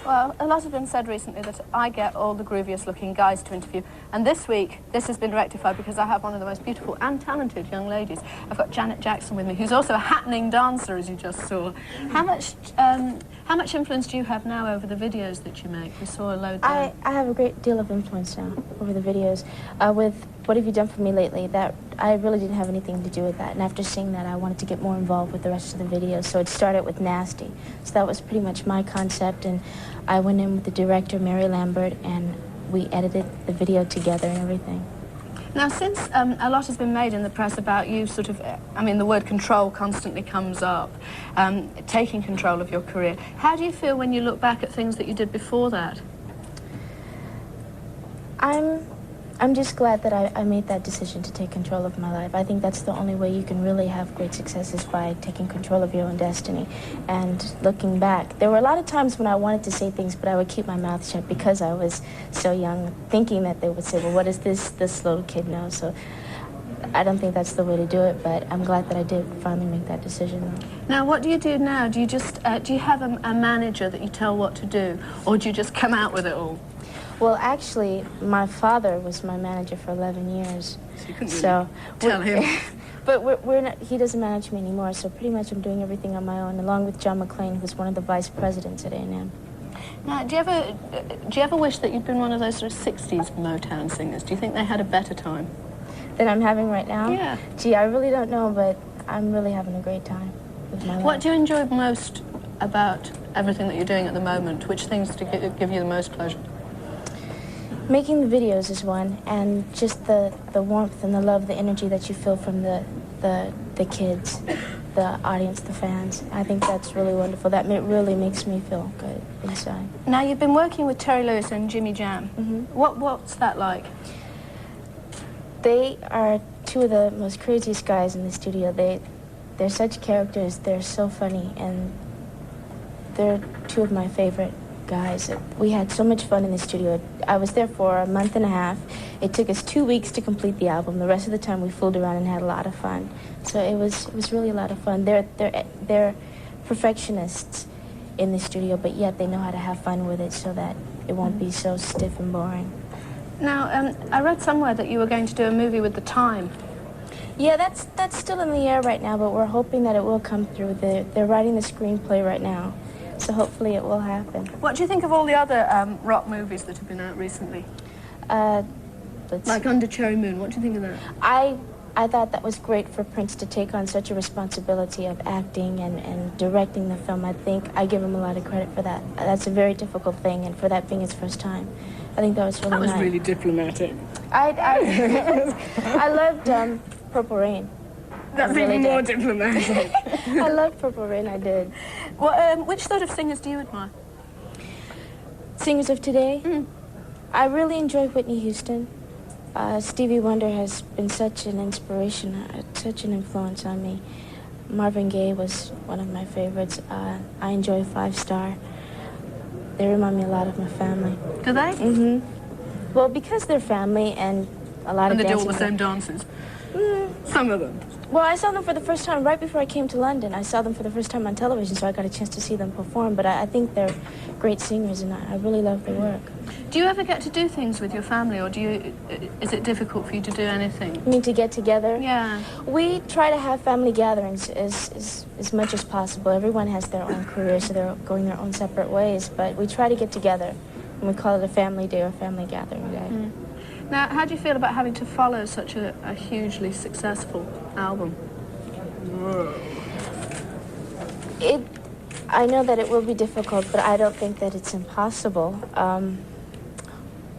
Well, a lot has been said recently that I get all the grooviest looking guys to interview. And this week, this has been rectified because I have one of the most beautiful and talented young ladies. I've got Janet Jackson with me, who's also a happening dancer, as you just saw. How much influence do you have now over the videos that you make? We saw a load there. I have a great deal of influence now over the videos. With What Have You Done For Me Lately, that I really didn't have anything to do with that. And after seeing that, I wanted to get more involved with the rest of the videos. So it started with Nasty. So that was pretty much my concept. And I went in with the director, Mary Lambert, and we edited the video together and everything. Now, since a lot has been made in the press about you sort of, I mean, the word control constantly comes up, taking control of your career. How do you feel when you look back at things that you did before that? I'm just glad that I made that decision to take control of my life. I think that's the only way you can really have great success is by taking control of your own destiny. And looking back, there were a lot of times when I wanted to say things, but I would keep my mouth shut because I was so young, thinking that they would say, well, what does this little kid know? So I don't think that's the way to do it, but I'm glad that I did finally make that decision. Now, what do you do now? Do you just, do you have a manager that you tell what to do, or do you just come out with it all? Well, actually, my father was my manager for 11 years. So you couldn't really tell him. But we're not, he doesn't manage me anymore, so pretty much I'm doing everything on my own, along with John McClane, who's one of the vice presidents at A&M. Now, do you ever wish that you'd been one of those sort of 60s Motown singers? Do you think they had a better time? Than I'm having right now? Yeah. Gee, I really don't know, but I'm really having a great time with my life. What do you enjoy most about everything that you're doing at the moment? Which things do give you the most pleasure? Making the videos is one, and just the warmth and the love, the energy that you feel from the kids, the audience, the fans. I think that's really wonderful. That really makes me feel good inside. Now, you've been working with Terry Lewis and Jimmy Jam. Mm-hmm. What's that like? They are two of the most craziest guys in the studio. They're such characters. They're so funny, and they're two of my favorite guys. We had so much fun in the studio. I was there for a month and a half. It took us 2 weeks to complete the album. The rest of the time we fooled around and had a lot of fun. So it was really a lot of fun. They're perfectionists in the studio, but yet they know how to have fun with it so that it won't be so stiff and boring. Now, I read somewhere that you were going to do a movie with The Time. Yeah, that's still in the air right now, but we're hoping that it will come through. They're writing the screenplay right now. So hopefully it will happen. What do you think of all the other rock movies that have been out recently? Like Under Cherry Moon, what do you think of that? I thought that was great for Prince to take on such a responsibility of acting and directing the film. I think I give him a lot of credit for that. That's a very difficult thing, and for that being his first time, I think that was really nice. That was really diplomatic. I loved Purple Rain. That's even more diplomatic. I loved Purple Rain, I did. Well, which sort of singers do you admire? Singers of today? I really enjoy Whitney Houston. Stevie Wonder has been such an inspiration, such an influence on me. Marvin Gaye was one of my favorites. I enjoy Five Star. They remind me a lot of my family. Do they? Mm-hmm. Well, because they're family and a lot of dancing. And they do all the same dances? Some of them. Well, I saw them for the first time right before I came to London. I saw them for the first time on television, so I got a chance to see them perform. But I think they're great singers, and I really love their work. Do you ever get to do things with your family, or is it difficult for you to do anything? You mean to get together? Yeah. We try to have family gatherings as much as possible. Everyone has their own careers, so they're going their own separate ways. But we try to get together, and we call it a family day or family gathering day. Now, how do you feel about having to follow such a hugely successful album? I know that it will be difficult, but I don't think that it's impossible.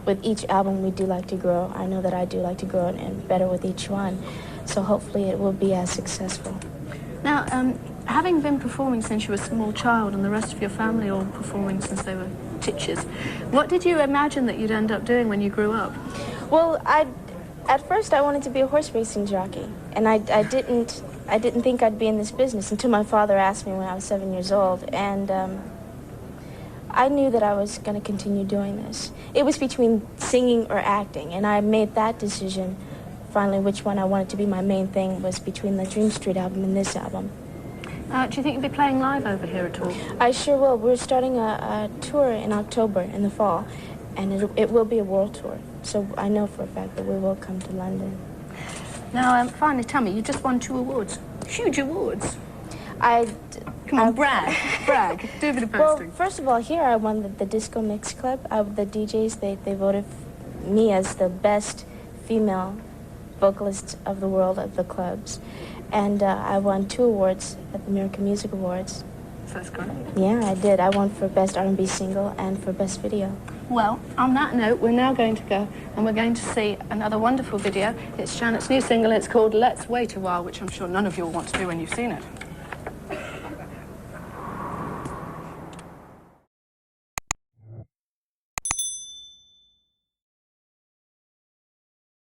With each album, we do like to grow. I know that I do like to grow and better with each one. So hopefully it will be as successful. Now, having been performing since you were a small child and the rest of your family all performing since they were titches, what did you imagine that you'd end up doing when you grew up? Well, at first I wanted to be a horse racing jockey, and I didn't think I'd be in this business until my father asked me when I was 7 years old, and I knew that I was going to continue doing this. It was between singing or acting, and I made that decision. Finally, which one I wanted to be my main thing was between the Dream Street album and this album. Do you think you'll be playing live over here at all? I sure will. We're starting a tour in October, in the fall, and it will be a world tour. So I know for a fact that we will come to London. Now, finally, tell me, you just won 2 awards. Huge awards. Come on, brag. Brag. Do a bit of boasting. Well, first of all, here I won the Disco Mix Club. The DJs, they voted me as the best female vocalist of the world of the clubs. And I won 2 awards at the American Music Awards. So that's great. Yeah, I did. I won for Best R&B Single and for Best Video. Well, on that note, we're now going to go and we're going to see another wonderful video. It's Janet's new single. It's called Let's Wait a While, which I'm sure none of you will want to do when you've seen it.